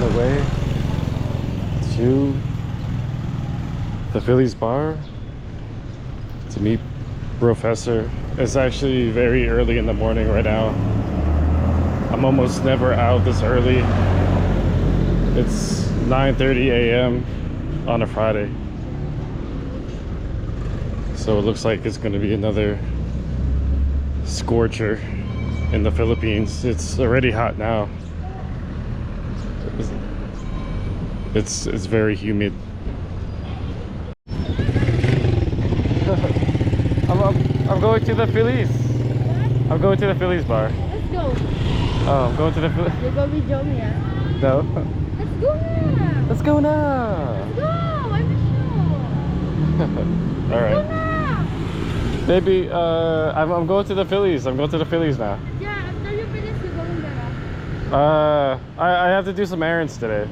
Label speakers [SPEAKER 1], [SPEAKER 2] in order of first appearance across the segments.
[SPEAKER 1] the way to the Phillies bar to meet Brofessor. It's actually very early in the morning right now. I'm almost never out this early. It's 9:30 a.m. on a Friday. So it looks like it's going to be another scorcher in the Philippines. It's already hot now. It's very humid. I'm going to the Phillies. I'm going to the Phillies bar.
[SPEAKER 2] Let's go.
[SPEAKER 1] Oh, I'm going to the Phillies.
[SPEAKER 2] You're going to be Joey, yeah?
[SPEAKER 1] No.
[SPEAKER 2] Let's go now.
[SPEAKER 1] Let's go now.
[SPEAKER 2] Let's go. I'm sure.
[SPEAKER 1] All right.
[SPEAKER 2] Let's go now.
[SPEAKER 1] Maybe I'm going to the Phillies. I'm going to the Phillies now.
[SPEAKER 2] Yeah, after you finish, you're going there.
[SPEAKER 1] I have to do some errands today.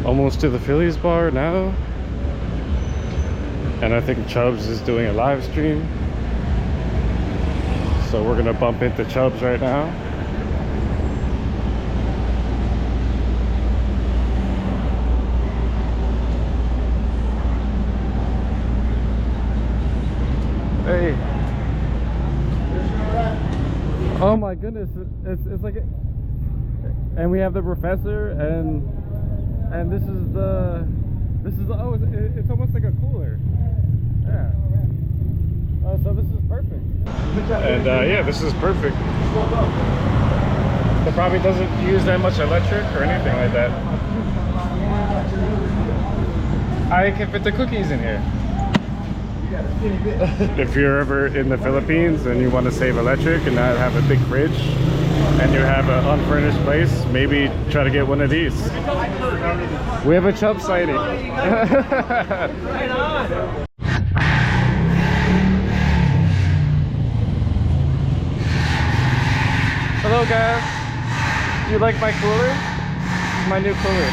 [SPEAKER 1] Almost to the Phillies bar now. And I think Chubbs is doing a live stream. So we're gonna bump into Chubbs right now. Hey. Oh my goodness, it's like and we have the Professor and this is the oh it's almost like a cooler. Yeah. Oh, so this is perfect. And yeah, this is perfect. It probably doesn't use that much electric or anything like that. I can fit the cookies in here. If you're ever in the Philippines and you want to save electric and not have a big fridge and you have an unfurnished place, maybe try to get one of these. We have a Chubb sighting. Hello guys, do you like my cooler? My new cooler.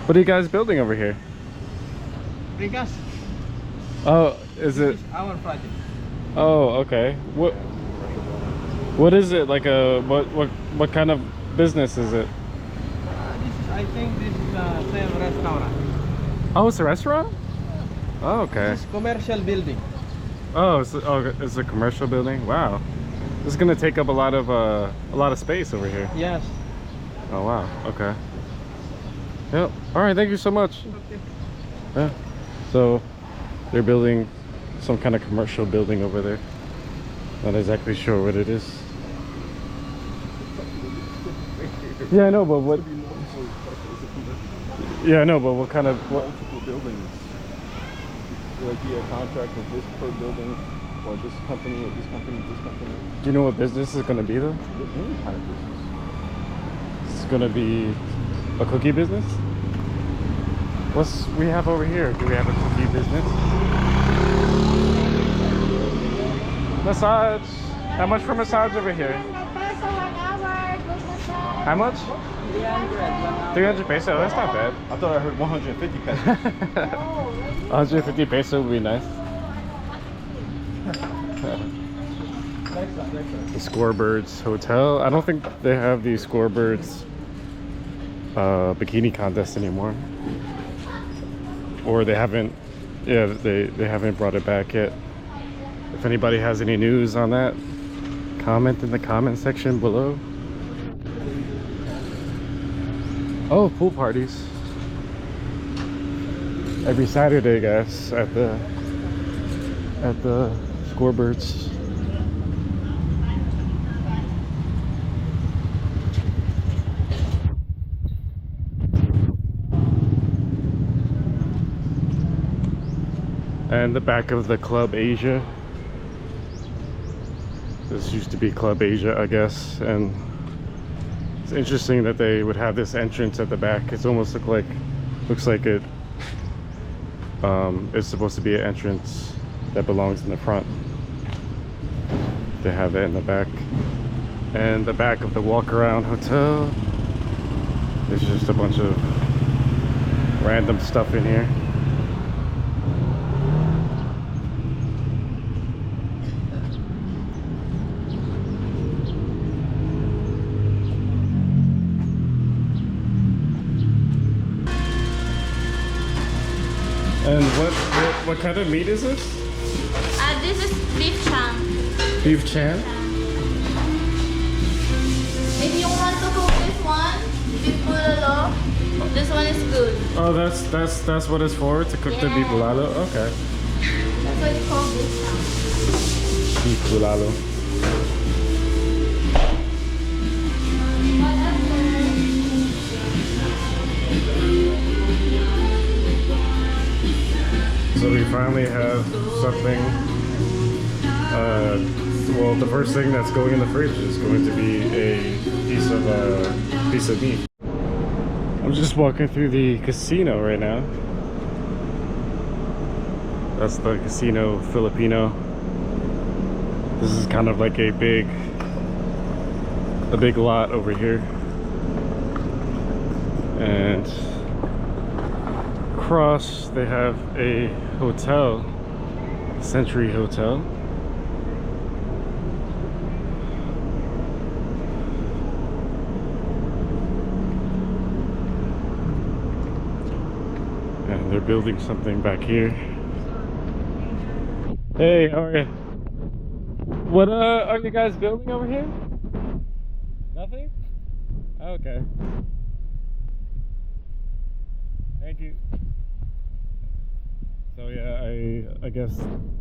[SPEAKER 1] What are you guys building over here?
[SPEAKER 3] Rigas.
[SPEAKER 1] Oh, is it
[SPEAKER 3] Our project.
[SPEAKER 1] Oh, okay. What is it? Like a what kind of business is it?
[SPEAKER 3] I think this is the same restaurant.
[SPEAKER 1] Oh, it's a restaurant? Oh, okay.
[SPEAKER 3] This is commercial building.
[SPEAKER 1] Oh, it's a commercial building. Wow. This is gonna take up a lot of space over here.
[SPEAKER 3] Yes.
[SPEAKER 1] Oh wow. Okay. Yep. All right. Thank you so much.
[SPEAKER 3] Okay.
[SPEAKER 1] Yeah. So they're building some kind of commercial building over there. Not exactly sure what it is. Yeah, I know, but what? Yeah, I know, but what kind of
[SPEAKER 4] multiple buildings? Like be a contract with this per building, or this company, or this company, this company.
[SPEAKER 1] Do you know what business is gonna be though?
[SPEAKER 4] Any kind of business.
[SPEAKER 1] It's gonna be a cookie business. What's we have over here? Do we have a cookie business? Massage. How much for massage over here? How much? 300 peso. That's not bad.
[SPEAKER 4] I thought I heard 150 pesos.
[SPEAKER 1] 150 peso would be nice. The Scorebirds Hotel. I don't think they have the Scorebirds bikini contest anymore, or they haven't. Yeah, they haven't brought it back yet. If anybody has any news on that, comment in the comment section below. Oh, pool parties every Saturday, guys, at the Scorebirds. And the back of the Club Asia. This used to be Club Asia, I guess, and it's interesting that they would have this entrance at the back. It's almost looks like it it's supposed to be an entrance that belongs in the front. They have it in the back. And the back of the walk-around hotel is just a bunch of random stuff in here. And what kind of meat is this?
[SPEAKER 2] This is beef chunk.
[SPEAKER 1] Beef chan?
[SPEAKER 2] If you want to cook this one, beef bulalo, this one is good.
[SPEAKER 1] Oh, that's what it's for, to cook the beef
[SPEAKER 2] Yeah.
[SPEAKER 1] bulalo. Okay.
[SPEAKER 2] That's why it's called beef chunk.
[SPEAKER 1] Beef bulalo. So we finally have something. Well, the first thing that's going in the fridge is going to be a piece of meat. I'm just walking through the casino right now. That's the Casino Filipino. This is kind of like a big lot over here. And across they have a hotel, Century Hotel. And they're building something back here. Hey, how are you? What are you guys building over here? Nothing? Okay. Thank you. So yeah, I guess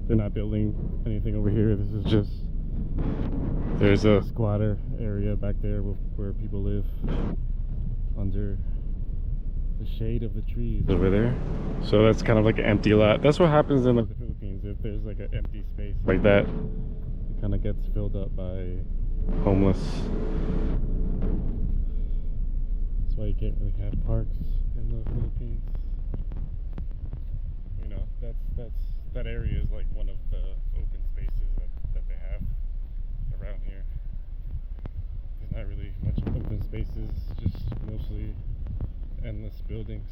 [SPEAKER 1] they're not building anything over here. This is just, there's a squatter area back there where people live under the shade of the trees over there. So that's kind of like an empty lot. That's what happens in like the Philippines. If there's like an empty space like that, it kind of gets filled up by homeless. That's why you can't really have parks in the Philippines. You know, that area is like one of the open spaces that they have around here. There's not really much open spaces, just mostly endless buildings.